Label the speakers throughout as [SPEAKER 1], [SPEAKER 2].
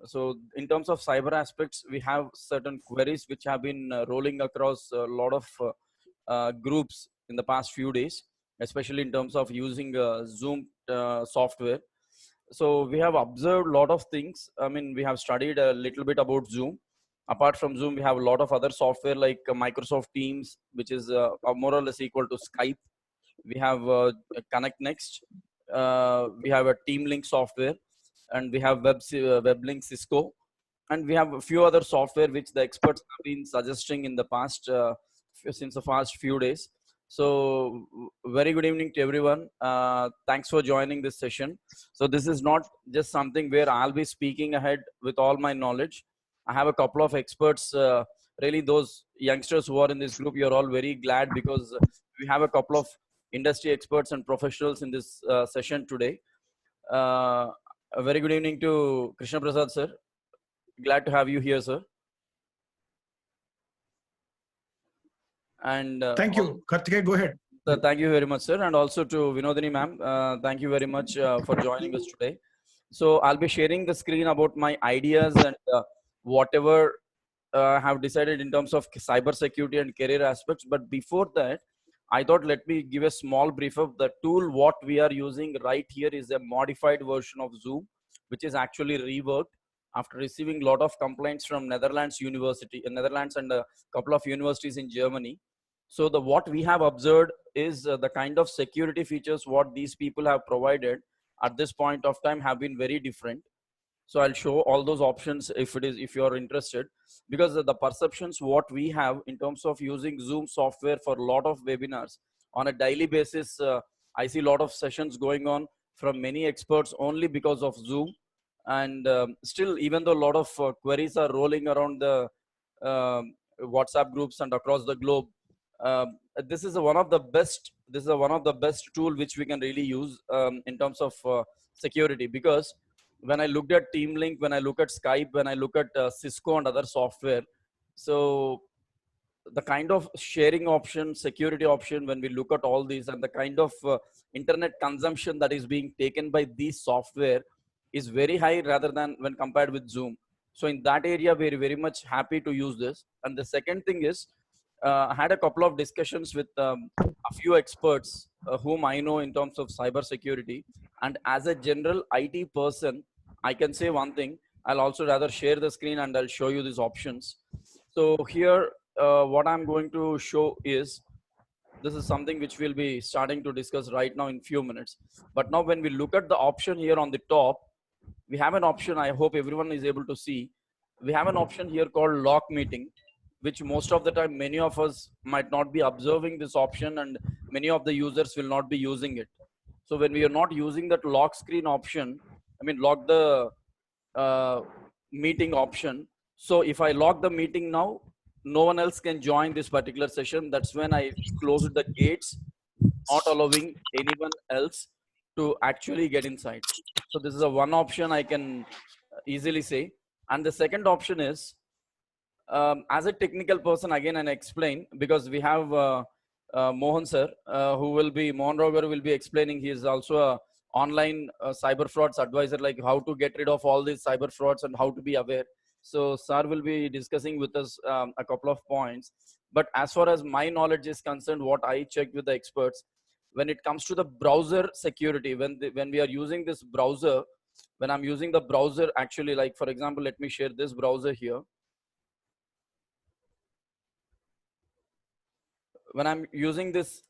[SPEAKER 1] So in terms of cyber aspects, we have certain queries which have been rolling across a lot of groups in the past few days, especially in terms of using Zoom software. So we have observed a lot of things. I mean, we have studied a little bit about Zoom. Apart from Zoom, we have a lot of other software like Microsoft Teams, which is more or less equal to Skype. We have Connect Next. We have a Team Link software, and we have WebLink Cisco, and we have a few other software which the experts have been suggesting in the past since the past few days. So very good evening to everyone. Thanks for joining this session. So this is not just something where I'll be speaking ahead with all my knowledge. I have a couple of experts, really those youngsters who are in this group. You're all very glad because we have a couple of industry experts and professionals in this session today. A very good evening to Krishna Prasad sir. Glad to have you here, sir. And
[SPEAKER 2] thank you, Karthikeya. Go ahead.
[SPEAKER 1] Thank you very much, sir. And also to Vinodini ma'am, thank you very much for joining us today. So I'll be sharing the screen about my ideas and whatever I have decided in terms of cyber security and career aspects. But before that, I thought let me give a small brief of the tool. What we are using right here is a modified version of Zoom, which is actually reworked after receiving a lot of complaints from Netherlands and a couple of universities in Germany. So the what we have observed is the kind of security features what these people have provided at this point of time have been very different. So I'll show all those options if you're interested, because the perceptions what we have in terms of using Zoom software for a lot of webinars on a daily basis. I see a lot of sessions going on from many experts only because of Zoom. And still, even though a lot of queries are rolling around the WhatsApp groups and across the globe, this is one of the best tool which we can really use in terms of security. Because when I looked at Team Link, when I look at Skype, when I look at Cisco and other software, so the kind of sharing option, security option, when we look at all these, and the kind of internet consumption that is being taken by these software is very high rather than when compared with Zoom. So in that area, we're very much happy to use this. And the second thing is, I had a couple of discussions with a few experts whom I know in terms of cyber security. And as a general IT person, I can say one thing. I'll also rather share the screen and I'll show you these options. So here, what I'm going to show is, this is something which we'll be starting to discuss right now in few minutes. But now when we look at the option here on the top, we have an option. I hope everyone is able to see. We have an option here called lock meeting, which most of the time many of us might not be observing this option, and many of the users will not be using it. So when we are not using that lock screen option, I mean lock the meeting option. So if I lock the meeting now, no one else can join this particular session. That's when I close the gates, not allowing anyone else to actually get inside. So this is a one option I can easily say. And the second option is, as a technical person, again, and explain, because we have Mohan sir, Mohan Rogar will be explaining. He is also a online cyber frauds advisor, like how to get rid of all these cyber frauds and how to be aware. So sir will be discussing with us a couple of points. But as far as my knowledge is concerned, what I checked with the experts, when it comes to the browser security, when we are using this browser, when I'm using the browser, actually, like for example, let me share this browser here. When I'm using this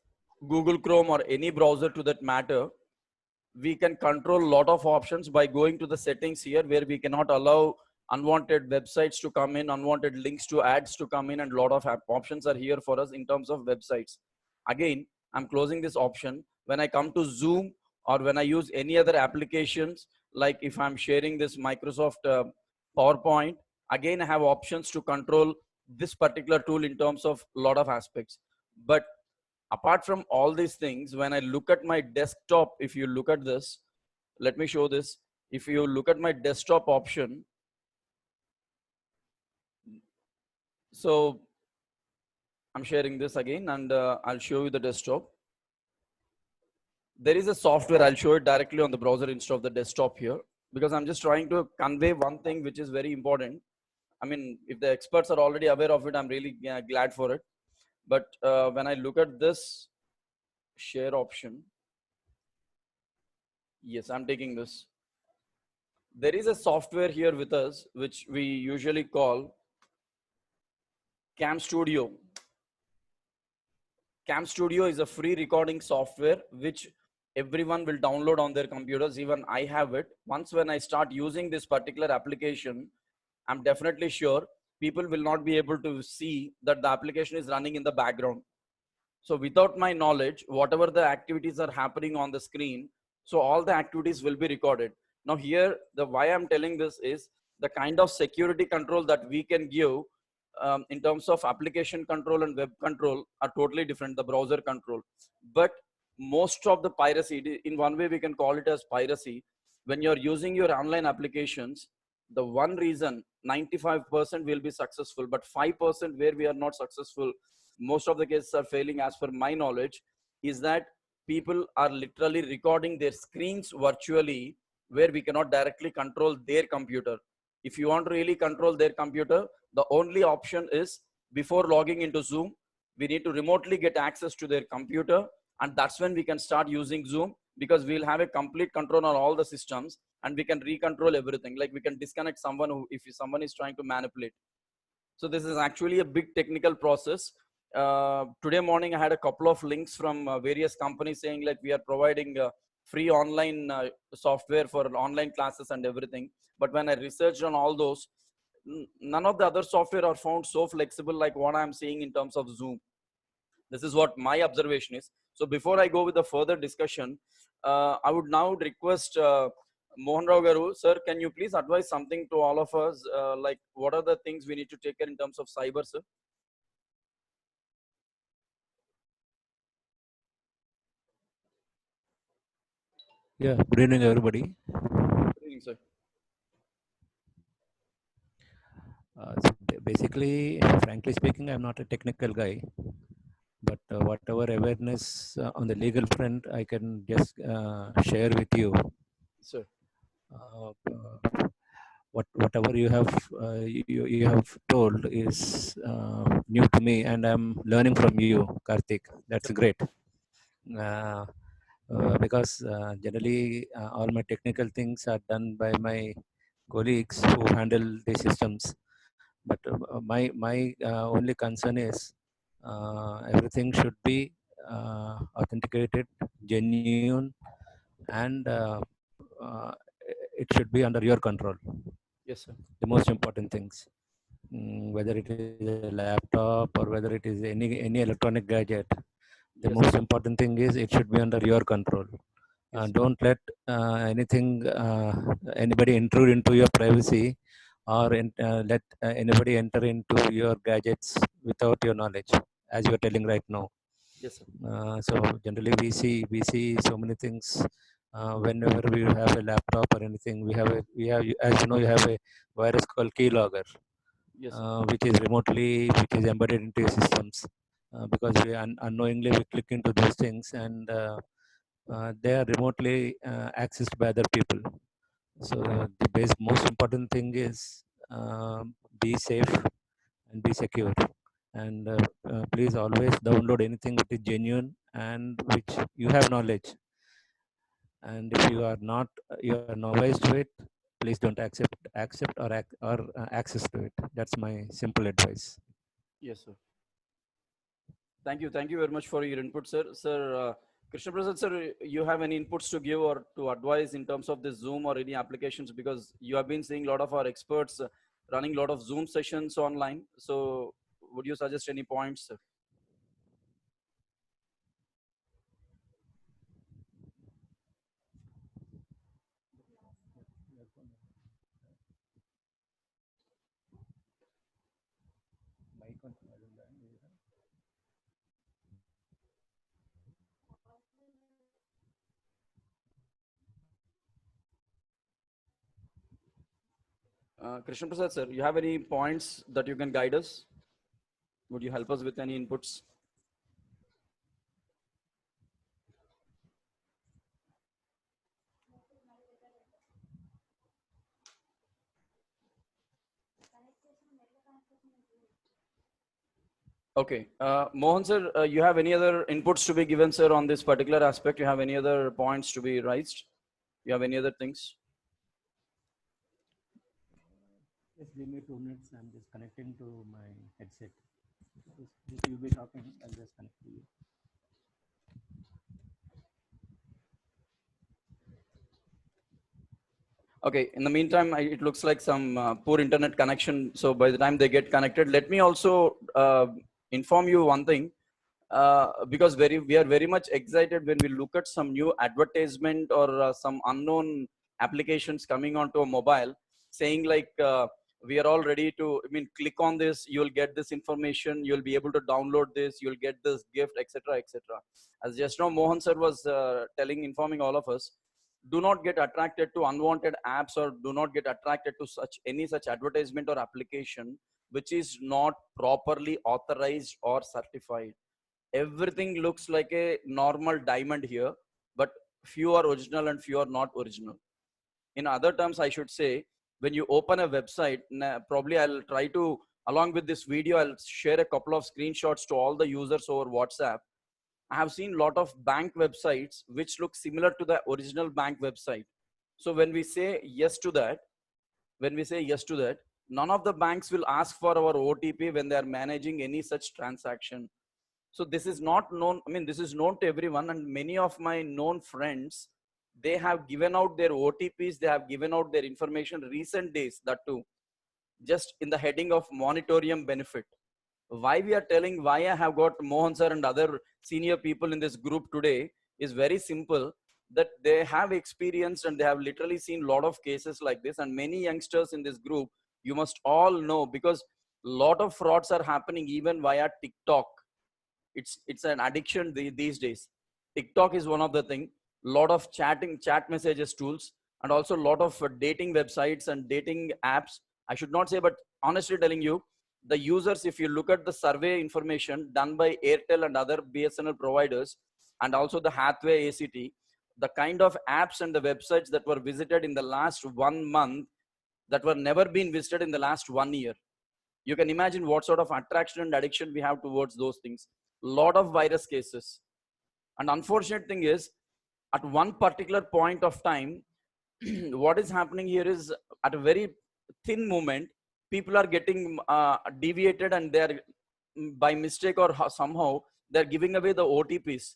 [SPEAKER 1] Google Chrome or any browser to that matter, we can control a lot of options by going to the settings here, where we cannot allow unwanted websites to come in, unwanted links to ads to come in, and a lot of options are here for us in terms of websites. Again, I'm closing this option. When I come to Zoom or when I use any other applications, like if I'm sharing this Microsoft PowerPoint, again, I have options to control this particular tool in terms of a lot of aspects. But apart from all these things, when I look at my desktop, if you look at this, let me show this. If you look at my desktop option, so I'm sharing this again, and I'll show you the desktop. There is a software, I'll show it directly on the browser instead of the desktop here. because I'm just trying to convey one thing which is very important. I mean, if the experts are already aware of it, I'm really glad for it. But when I look at this share option, yes, I'm taking this. There is a software here with us, which we usually call Cam Studio. Cam Studio is a free recording software which everyone will download on their computers. Even I have it. Once when I start using this particular application, I'm definitely sure people will not be able to see that the application is running in the background. So without my knowledge, whatever the activities are happening on the screen, so all the activities will be recorded. Now here, the why I'm telling this is the kind of security control that we can give in terms of application control and web control are totally different, the browser control. But most of the piracy, in one way we can call it as piracy, when you're using your online applications, the one reason 95% will be successful, but 5% where we are not successful, most of the cases are failing as per my knowledge, is that people are literally recording their screens virtually where we cannot directly control their computer. If you want to really control their computer, the only option is before logging into Zoom, we need to remotely get access to their computer, and that's when we can start using Zoom, because we'll have a complete control on all the systems and we can recontrol everything. Like we can disconnect someone who, if someone is trying to manipulate. So this is actually a big technical process. Today morning, I had a couple of links from various companies saying like we are providing free online software for online classes and everything. But when I researched on all those, none of the other software are found so flexible like what I'm seeing in terms of Zoom. This is what my observation is. So before I go with the further discussion, I would now request Mohan Rao Garu, sir, can you please advise something to all of us? Like what are the things we need to take care in terms of cyber, sir?
[SPEAKER 2] Yeah, good evening, everybody.
[SPEAKER 1] Good evening, sir.
[SPEAKER 2] Basically, frankly speaking, I'm not a technical guy, but whatever awareness on the legal front, I can just share with you.
[SPEAKER 1] Sir.
[SPEAKER 2] Uh, Whatever you have you have told is new to me, and I'm learning from you, Karthik. That's great. Uh, because generally all my technical things are done by my colleagues who handle the systems. But my only concern is everything should be authenticated, genuine, and uh, it should be under your control.
[SPEAKER 1] Yes, sir.
[SPEAKER 2] The most important things, whether it is a laptop or whether it is any electronic gadget, the
[SPEAKER 1] Yes,
[SPEAKER 2] most important thing is it should be under your control.
[SPEAKER 1] yes,
[SPEAKER 2] Don't let anything anybody intrude into your privacy, or let anybody enter into your gadgets without your knowledge, as you are telling right now.
[SPEAKER 1] yes, sir.
[SPEAKER 2] So generally we see so many things. Whenever we have a laptop or anything, we have, as you know, you have a virus called keylogger,
[SPEAKER 1] Yes, sir.
[SPEAKER 2] which is embedded into your systems, because we unknowingly we click into those things, and they are remotely accessed by other people. So the most important thing is be safe and be secure. And please always download anything which is genuine and which you have knowledge. And if you are novice to it, please don't accept or access to it. That's my simple advice.
[SPEAKER 1] Yes, sir. Thank you. Thank you very much for your input, sir. Sir, Krishna Prasad, sir, you have any inputs to give or to advise in terms of this Zoom or any applications? Because you have been seeing a lot of our experts running a lot of Zoom sessions online. So would you suggest any points, sir? Krishna Prasad, sir, you have any points that you can guide us? Would you help us with any inputs? Okay, Mohan sir, you have any other inputs to be given, sir, on this particular aspect? You have any other points to be raised? You have any other things?
[SPEAKER 2] Just give me 2 minutes. I'm just connecting to my headset. Just you'll be talking. I'll just connect to you.
[SPEAKER 1] Okay, in the meantime, it looks like some poor internet connection. So by the time they get connected, let me also inform you one thing. Because we are very much excited when we look at some new advertisement or some unknown applications coming onto a mobile, saying like we are all ready to, I mean, click on this, you'll get this information, you'll be able to download this, you'll get this gift, etc., etc. As just now Mohan sir was informing all of us, do not get attracted to unwanted apps, or do not get attracted to such any such advertisement or application which is not properly authorized or certified. Everything looks like a normal diamond here, but few are original and few are not original. In other terms, I should say, when you open a website, probably I'll try to, along with this video, I'll share a couple of screenshots to all the users over WhatsApp. I have seen a lot of bank websites which look similar to the original bank website. So when we say yes to that, none of the banks will ask for our OTP when they are managing any such transaction. So this is not known, I mean, this is known to everyone, and many of my known friends, they have given out their OTPs, they have given out their information recent days, that too just in the heading of monitorium benefit. Why we are telling, why I have got Mohan sir and other senior people in this group today, is very simple, that they have experienced and they have literally seen a lot of cases like this. And many youngsters in this group, you must all know, because a lot of frauds are happening even via TikTok. It's an addiction these days. TikTok is one of the thing. Lot of chat messages tools, and also a lot of dating websites and dating apps, I should not say, but honestly telling you, the users, if you look at the survey information done by Airtel and other BSNL providers, and also the Hathway ACT, the kind of apps and the websites that were visited in the last 1 month, that were never been visited in the last 1 year. You can imagine what sort of attraction and addiction we have towards those things. Lot of virus cases. And unfortunate thing is, at one particular point of time, what is happening here is, at a very thin moment, people are getting deviated, and they're by mistake or somehow they're giving away the OTPs.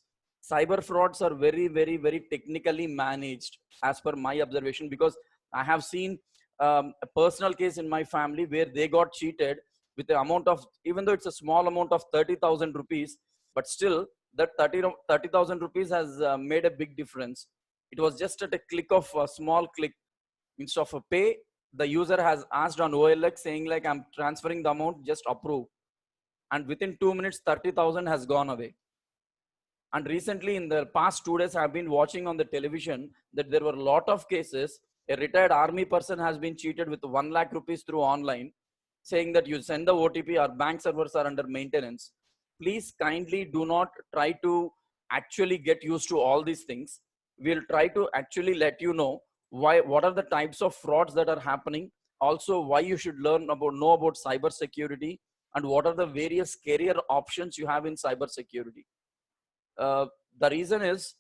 [SPEAKER 1] Cyber frauds are very, very, very technically managed, as per my observation, because I have seen a personal case in my family where they got cheated with the amount of, even though it's a small amount of 30,000 rupees, but still that 30,000 rupees has made a big difference. It was just at a click of a small click. Instead of a pay, the user has asked on OLX saying like, I'm transferring the amount, just approve. And within 2 minutes, 30,000 has gone away. And recently, in the past 2 days, I've been watching on the television that there were a lot of cases. A retired army person has been cheated with 1 lakh rupees through online, saying that you send the OTP, our bank servers are under maintenance. Please kindly do not try to actually get used to all these things. We'll try to actually let you know what are the types of frauds that are happening. Also, why you should know about cyber security, and what are the various career options you have in cyber security. The reason is,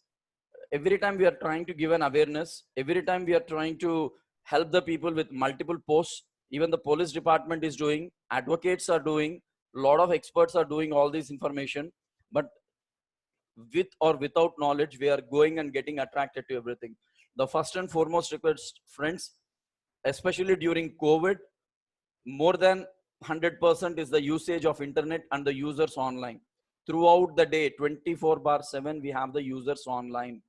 [SPEAKER 1] every time we are trying to give an awareness, every time we are trying to help the people with multiple posts, even the police department is doing, advocates are doing, a lot of experts are doing all this information, but with or without knowledge, we are going and getting attracted to everything. The first and foremost request, friends, especially during COVID, more than 100% is the usage of internet and the users online. Throughout the day, 24/7, we have the users online.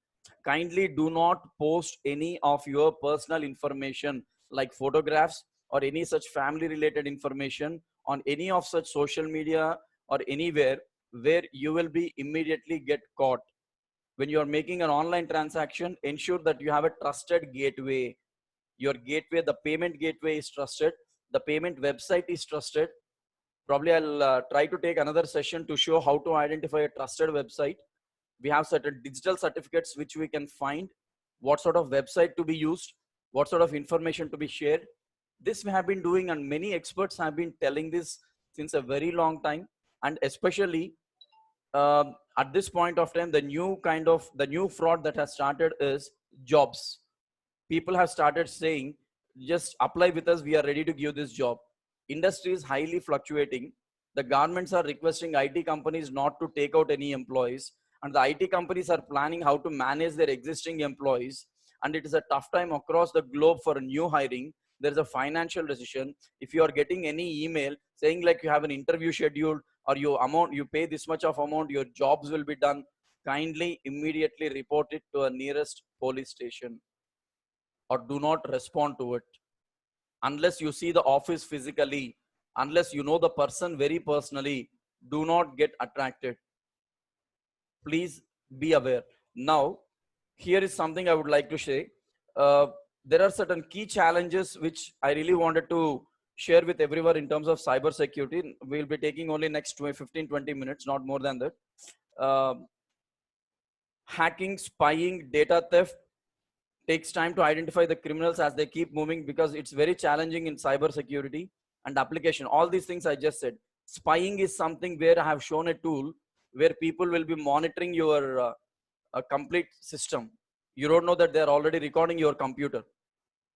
[SPEAKER 1] Kindly do not post any of your personal information, like photographs or any such family related information, on any of such social media or anywhere where you will be immediately get caught. When you are making an online transaction, ensure that you have a trusted gateway. Your gateway, the payment gateway is trusted, the payment website is trusted. Probably I'll try to take another session to show how to identify a trusted website. We have certain digital certificates which we can find, what sort of website to be used, what sort of information to be shared. This we have been doing, and many experts have been telling this since a very long time. And especially at this point of time, the new fraud that has started is jobs. People have started saying, just apply with us, we are ready to give this job. Industry is highly fluctuating. The governments are requesting IT companies not to take out any employees, and the IT companies are planning how to manage their existing employees. And it is a tough time across the globe for new hiring. There is a financial decision. If you are getting any email saying like you have an interview scheduled, or you pay this much of amount, your jobs will be done, kindly immediately report it to a nearest police station, or do not respond to it unless you see the office physically, unless you know the person very personally. Do not get attracted. Please be aware. Now, here is something I would like to say. uh, there are certain key challenges which I really wanted to share with everyone in terms of cyber security. We'll be taking only next 15 20 minutes, not more than that. uh, Hacking, spying, data theft takes time to identify the criminals as they keep moving, because it's very challenging in cyber security and application. All these things I just said. Spying is something where I have shown a tool where people will be monitoring your a complete system. You don't know that they're already recording your computer.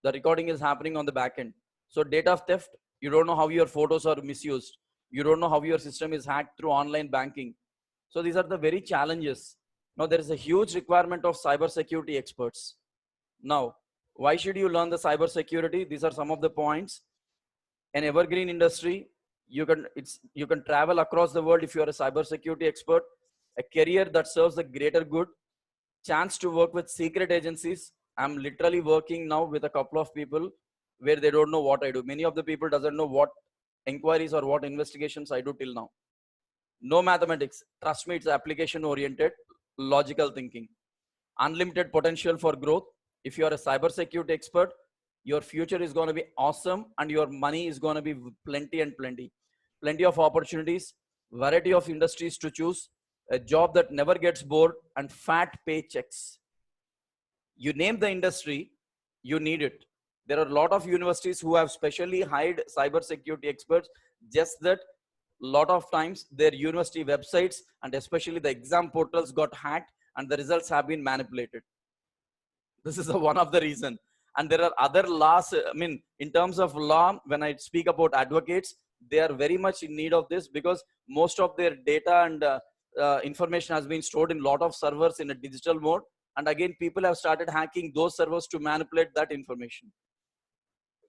[SPEAKER 1] The recording is happening on the back end. So data theft, you don't know how your photos are misused. You don't know how your system is hacked through online banking. So these are the very challenges. Now there is a huge requirement of cybersecurity experts. Now, why should you learn the cybersecurity? These are some of the points. An evergreen industry, you can travel across the world if you are a cybersecurity expert. A career that serves the greater good. Chance to work with secret agencies. I'm literally working now with a couple of people where they don't know what I do. Many of the people doesn't know what inquiries or what investigations I do till now. No mathematics. Trust me, it's application oriented, logical thinking. Unlimited potential for growth. If you are a cybersecurity expert, your future is going to be awesome, and your money is going to be plenty and plenty. Plenty of opportunities, variety of industries to choose, a job that never gets bored, and fat paychecks. You name the industry, you need it. There are a lot of universities who have specially hired cybersecurity experts. Just that, lot of times their university websites and especially the exam portals got hacked, and the results have been manipulated. This is one of the reason. And there are other laws. I mean, in terms of law, when I speak about advocates, they are very much in need of this, because most of their data and information has been stored in lot of servers in a digital mode. And again, people have started hacking those servers to manipulate that information.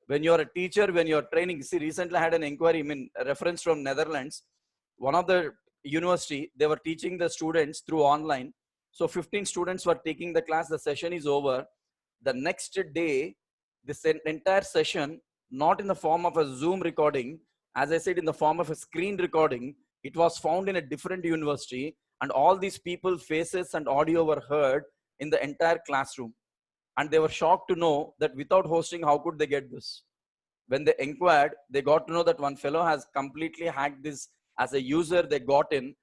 [SPEAKER 1] When you're a teacher, when you're training, see, recently I had an inquiry, I mean, a reference from Netherlands. One of the university, they were teaching the students through online. So 15 students were taking the class, the session is over. The next day, this entire session, not in the form of a Zoom recording, as I said, in the form of a screen recording, it was found in a different university, and all these people faces and audio were heard in the entire classroom. And they were shocked to know that without hosting, how could they get this? When they inquired, they got to know that one fellow has completely hacked this. As a user, they got in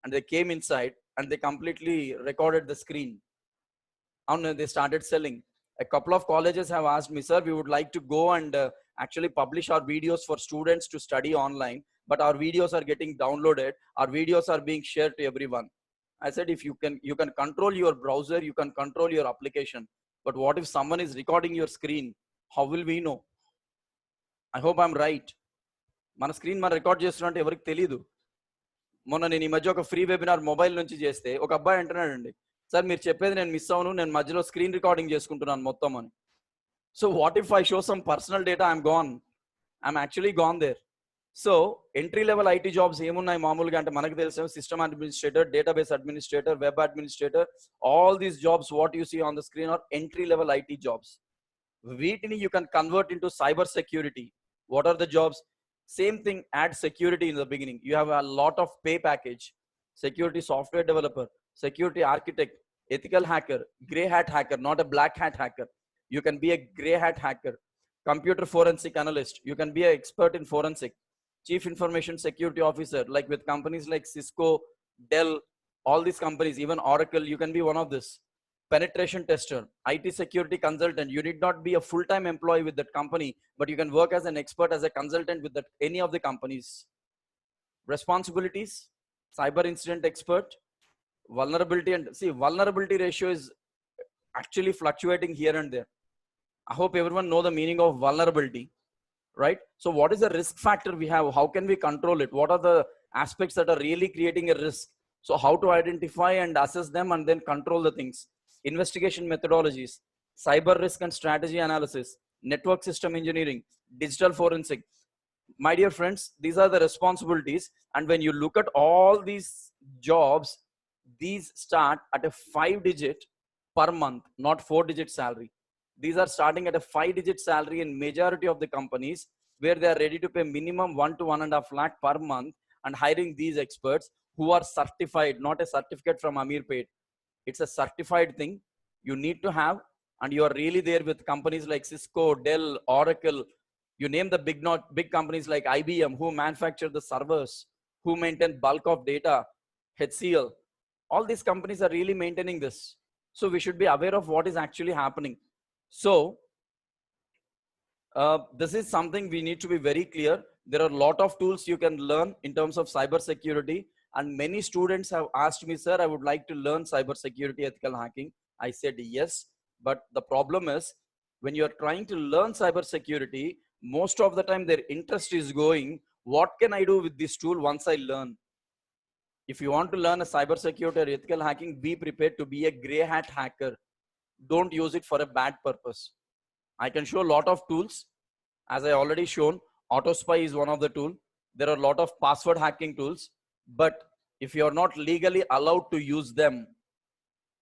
[SPEAKER 1] and they came inside and they completely recorded the screen, and they started selling. A couple of colleges have asked me, sir, we would like to go and actually publish our videos for students to study online, but our videos are getting downloaded, our videos are being shared to everyone. I said, if you can control your browser, you can control your application, but what if someone is recording your screen? How will we know? I hope I'm right. మన screen మనం record చేస్తున్నట్టు ఎవరికి తెలియదు. మొన్న నేను ఈ మధ్య ఒక ఫ్రీ వెబినార్ మొబైల్ నుంచి చేస్తే ఒక అబ్బాయి అంటున్నాడండి, సార్ మీరు చెప్పేది నేను మిస్ అవును, నేను మధ్యలో స్క్రీన్ రికార్డింగ్ చేసుకుంటున్నాను మొత్తం అని. So what if I show some personal data, I'm gone, I'm actually gone there. So entry level IT jobs ఏమున్నాయి మామూలుగా అంటే మనకు తెలిసిన system administrator, database administrator, web administrator. All these jobs what you see on the screen are entry level IT jobs. వీటిని you can convert into cyber security. What are the jobs? Same thing, add security in the beginning. You have a lot of pay package. Security software developer, security architect, ethical hacker, gray hat hacker, not a black hat hacker. You can be a gray hat hacker. Computer forensic analyst, you can be an expert in forensic. Chief information security officer, like with companies like Cisco, Dell, all these companies, even Oracle, you can be one of this. Penetration tester, IT security consultant. You need not be a full-time employee with that company, but you can work as an expert, as a consultant with that any of the companies. responsibilities, cyber incident expert, vulnerability. And see, vulnerability ratio is actually fluctuating here and there. I hope everyone know the meaning of vulnerability, right? So what is the risk factor we have? How can we control it? What are the aspects that are really creating a risk? So how to identify and assess them and then control the things? Investigation methodologies, cyber risk and strategy analysis, network system engineering, digital forensic. My dear friends, these are the responsibilities. And when you look at all these jobs, these start at a 5 digit per month, not 4 digit salary. These are starting at a 5 digit salary in majority of the companies, where they are ready to pay minimum 1 to 1.5 lakh per month, and hiring these experts who are certified, not a certificate from Amirpet. It's a certified thing you need to have. And you are really there with companies like Cisco, Dell, Oracle. You name the big companies like IBM, who manufacture the servers, who maintain bulk of data, HCL. All these companies are really maintaining this. So we should be aware of what is actually happening. So this is something we need to be very clear. There are a lot of tools you can learn in terms of cyber security. And many students have asked me, sir, I would like to learn cyber security, ethical hacking. I said yes. But the problem is, when you're trying to learn cyber security, most of the time their interest is going, what can I do with this tool once I learn? If you want to learn a cyber security or ethical hacking, be prepared to be a gray hat hacker. Don't use it for a bad purpose. I can show a lot of tools. As I already shown, Autospy is one of the tool. There are a lot of password hacking tools, but if you're not legally allowed to use them,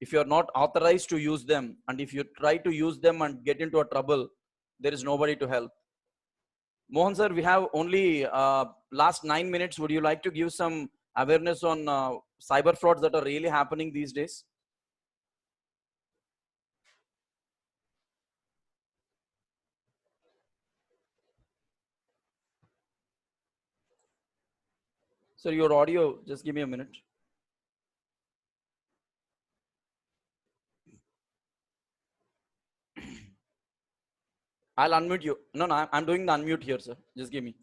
[SPEAKER 1] if you're not authorized to use them, and if you try to use them and get into a trouble, there is nobody to help. Mohan sir, we have only last 9 minutes. Would you like to give some awareness on cyber frauds that are really happening these days? Sir, your audio, just give me a minute. I'll unmute you. No, I'm doing the unmute here, sir. Just give me.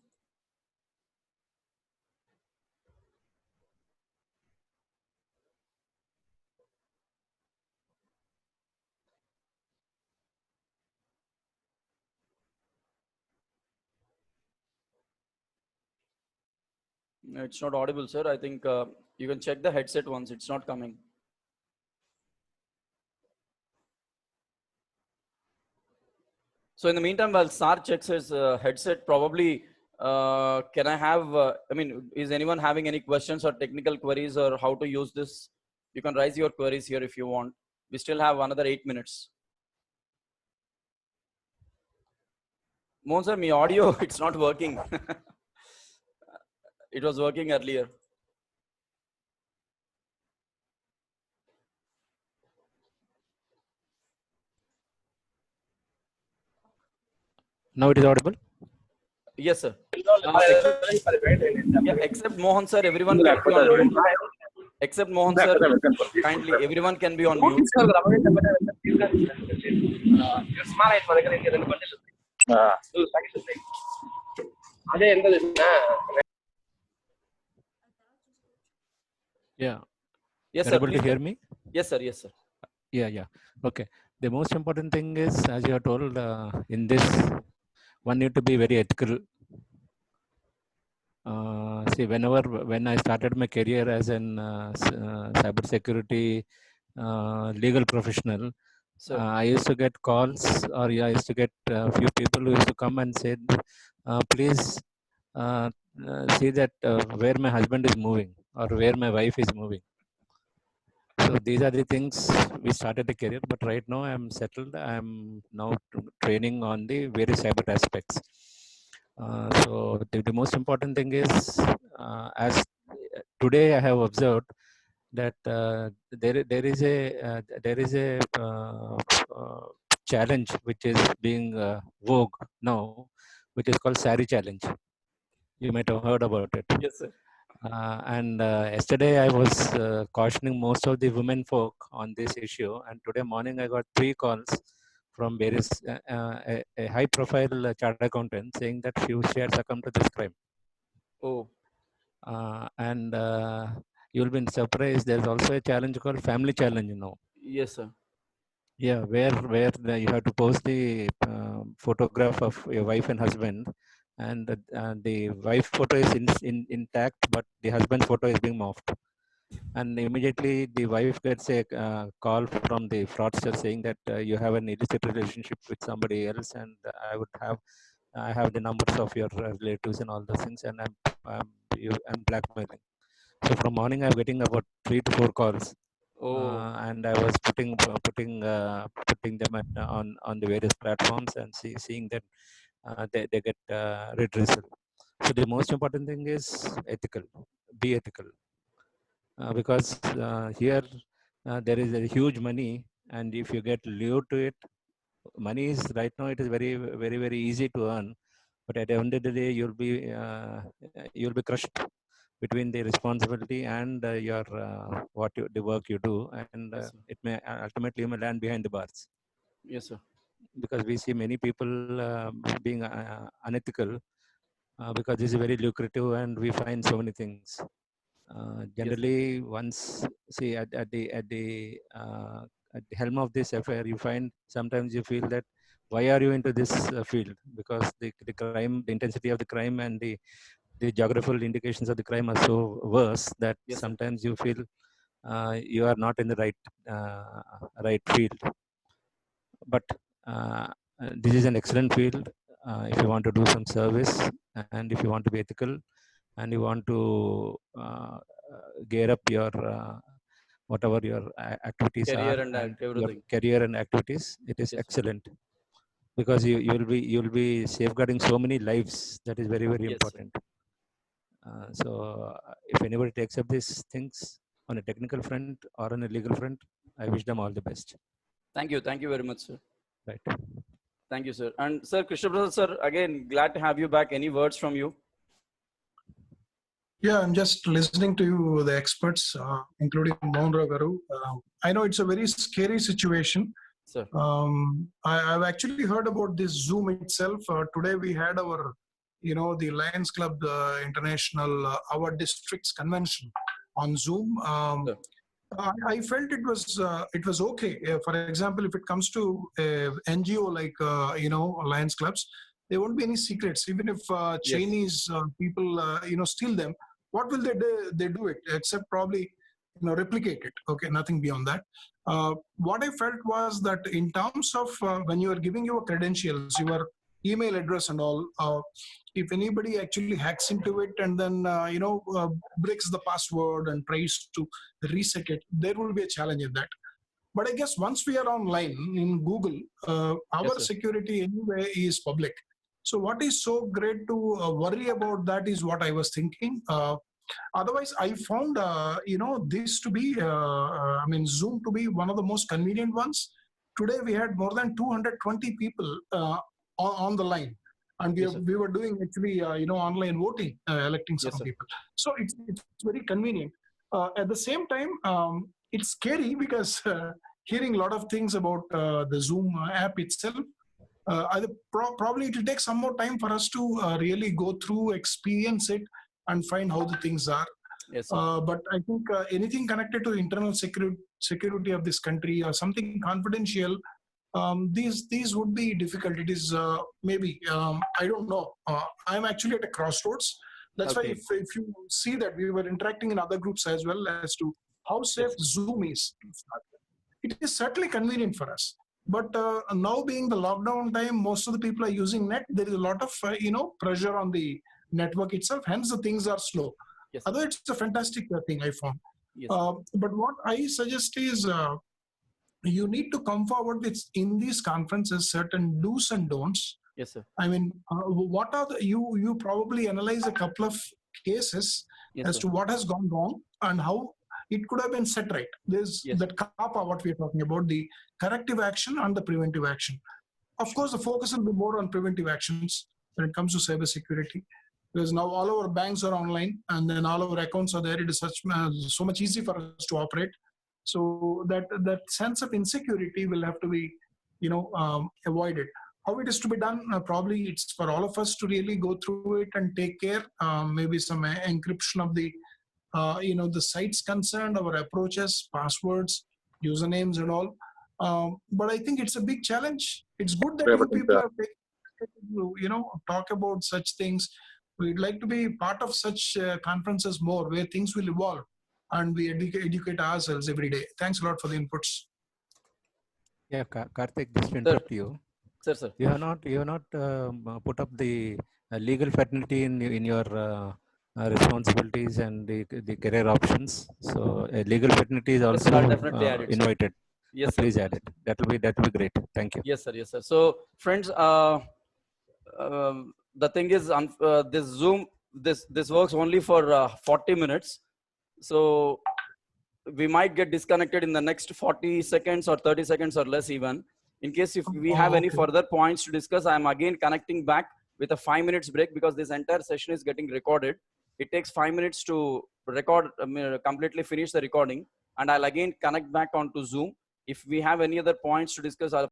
[SPEAKER 1] No, it's not audible, sir. I think you can check the headset once. It's not coming. So in the meantime, while Sar checks his headset, probably can I have, I mean, is anyone having any questions or technical queries or how to use this? You can raise your queries here if you want. We still have another 8 minutes. Mohan sir, my audio, it's not working. It was working earlier.
[SPEAKER 2] Now it is audible?
[SPEAKER 1] Yes, sir. Except Mohan sir, everyone can be on mute. Except Mohan sir, kindly, everyone can be on mute.
[SPEAKER 2] Yeah.
[SPEAKER 1] Yes,
[SPEAKER 2] You're
[SPEAKER 1] sir.
[SPEAKER 2] able to
[SPEAKER 1] Please.
[SPEAKER 2] hear me?
[SPEAKER 1] Yes, sir. Yes, sir.
[SPEAKER 2] Yeah. Okay. The most important thing is, as you are told, in this, one need to be very ethical. See, when I started my career as an cybersecurity legal professional, I used to get calls, or I used to get a few people who used to come and said, please see that where my husband is moving or where my wife is moving. So these are the things we started the career, but right now I'm settled. I'm now training on the various cyber aspects. So the most important thing is, as today I have observed that there is a challenge which is being vogue now, which is called Sari challenge. You might have heard about it.
[SPEAKER 1] Yes, sir.
[SPEAKER 2] And yesterday I was cautioning most of the women folk on this issue, and today morning I got 3 calls from various a high profile chartered accountant saying that she had succumbed to this crime.
[SPEAKER 1] Oh.
[SPEAKER 2] and you'll be surprised. There's also a challenge called family challenge.
[SPEAKER 1] Yes, sir.
[SPEAKER 2] Yeah, you have to post the photograph of your wife and husband, and the wife photo is intact, but the husband's photo is being morphed. And immediately the wife gets a call from the fraudster saying that you have an illicit relationship with somebody else, and I have the numbers of your relatives and all those things, and I'm blackmailing. So from morning I'm getting about 3 to 4 calls,
[SPEAKER 1] Oh,
[SPEAKER 2] and I was putting them on the various platforms and seeing that they get redressal. So the most important thing is ethical. Be ethical, because here there is a huge money, and if you get lured to it, money is right now, it is very very very easy to earn, but at the end of the day you'll be crushed between the responsibility and your the work you do, and
[SPEAKER 1] yes, sir.
[SPEAKER 2] it may ultimately you may land behind the bars,
[SPEAKER 1] Yes, sir.
[SPEAKER 2] because we see many people being unethical, because this is very lucrative and we find so many things.
[SPEAKER 1] Yes, sir.
[SPEAKER 2] Generally, once see at the helm of this affair, you find sometimes you feel that why are you into this field? Because the crime, the intensity of the crime, and the geographical indications of the crime are so worse that
[SPEAKER 1] Yes, sir.
[SPEAKER 2] sometimes you feel you are not in the uh, right field. But uh, this is an excellent field if you want to do some service, and if you want to be ethical, and you want to gear up your whatever your activities are,
[SPEAKER 1] Career and
[SPEAKER 2] and your
[SPEAKER 1] everything.
[SPEAKER 2] career and activities. It is
[SPEAKER 1] Yes, sir.
[SPEAKER 2] excellent, because you'll be safeguarding so many lives. That is very very
[SPEAKER 1] Yes, sir.
[SPEAKER 2] important. So if anybody takes up these things on a technical front or on a legal front, I wish them all the best.
[SPEAKER 1] Thank you. Thank you very much, sir.
[SPEAKER 2] Right.
[SPEAKER 1] Thank you, sir. And sir, Krishna Prasad, sir, again, glad to have you back. Any words from you?
[SPEAKER 3] Yeah, I'm just listening to you, the experts, including Mohan Garu. I know it's a very scary situation.
[SPEAKER 1] Sir.
[SPEAKER 3] I've actually heard about this Zoom itself. Today we had our, the Lions Club International, our district's convention on Zoom.
[SPEAKER 1] Sir.
[SPEAKER 3] I felt it was okay. For example, if it comes to NGO like Lions clubs, there won't be any secrets. Even if
[SPEAKER 1] Yes.
[SPEAKER 3] Chinese people steal them, what will they do? They do it except probably replicate it. Okay, nothing beyond that. What I felt was that in terms of when you are giving your credentials, your email address and all, if anybody actually hacks into it and then breaks the password and tries to reset it, there will be a challenge in that. But I guess once we are online in Google,
[SPEAKER 1] Yes,
[SPEAKER 3] our
[SPEAKER 1] sir.
[SPEAKER 3] security anyway is public. So what is so great to worry about that is what I was thinking. Otherwise, I found this to be, Zoom to be one of the most convenient ones. Today we had more than 220 people on the line, and
[SPEAKER 1] Yes, sir.
[SPEAKER 3] we were doing actually online voting, electing
[SPEAKER 1] Yes,
[SPEAKER 3] some
[SPEAKER 1] sir.
[SPEAKER 3] people. So it's very convenient. At the same time, it's scary because hearing a lot of things about the Zoom app itself. Probably it will take some more time for us to really go through, experience it, and find how the things are.
[SPEAKER 1] Yes, sir.
[SPEAKER 3] But I think anything connected to internal security of this country or something confidential, these would be difficult. It is maybe I don't know. I'm actually at a crossroads. That's why
[SPEAKER 1] Okay.
[SPEAKER 3] if you see that we were interacting in other groups as well as to how safe
[SPEAKER 1] Yes, sir.
[SPEAKER 3] Zoom is. It is certainly convenient for us. But now being the lockdown time, most of the people are using net. There is a lot of pressure on the network itself. Hence, the things are slow.
[SPEAKER 1] Yes, sir.
[SPEAKER 3] Although it's a fantastic thing I found.
[SPEAKER 1] Yes, sir.
[SPEAKER 3] But what I suggest is you need to come forward with in these conferences certain do's and don'ts.
[SPEAKER 1] Yes, sir.
[SPEAKER 3] I mean, what are the you probably analyze a couple of cases
[SPEAKER 1] Yes,
[SPEAKER 3] as
[SPEAKER 1] sir.
[SPEAKER 3] to what has gone wrong and how it could have been set right. There's
[SPEAKER 1] Yes, sir.
[SPEAKER 3] that kappa what we are talking about, the corrective action and the preventive action. Of
[SPEAKER 1] Sure.
[SPEAKER 3] course, the focus will be more on preventive actions when it comes to cybersecurity, because now all our banks are online and then all our accounts are there. It is so much easy for us to operate. So that sense of insecurity will have to be, avoided. how it is to be done, probably it's for all of us to really go through it and take care. Maybe some encryption of the the sites concerned, our approaches, passwords, usernames, and all. But I think it's a big challenge. It's good that you people are taking to talk about such things. We'd like to be part of such conferences more, where things will evolve and we educate ourselves every day. Thanks a lot for the inputs.
[SPEAKER 2] Yeah, Karthik, just to
[SPEAKER 1] Sir.
[SPEAKER 2] interrupt you.
[SPEAKER 1] Sir.
[SPEAKER 2] You have not put up the legal fraternity in your responsibilities and the career options. So legal fraternity is
[SPEAKER 1] Yes,
[SPEAKER 2] also
[SPEAKER 1] sir, I'll definitely add it, sir.
[SPEAKER 2] invited.
[SPEAKER 1] Yes,
[SPEAKER 2] Please
[SPEAKER 1] sir.
[SPEAKER 2] add it. That will be great. Thank you.
[SPEAKER 1] Yes, sir. Yes, sir. So, friends, the thing is, this Zoom, this works only for 40 minutes. So we might get disconnected in the next 40 seconds or 30 seconds or less even. In case if we have any further points to discuss, I am again connecting back with a 5 minutes break, because this entire session is getting recorded. It takes 5 minutes to record, completely finish the recording, and I'll again connect back onto Zoom. If we have any other points to discuss, I'll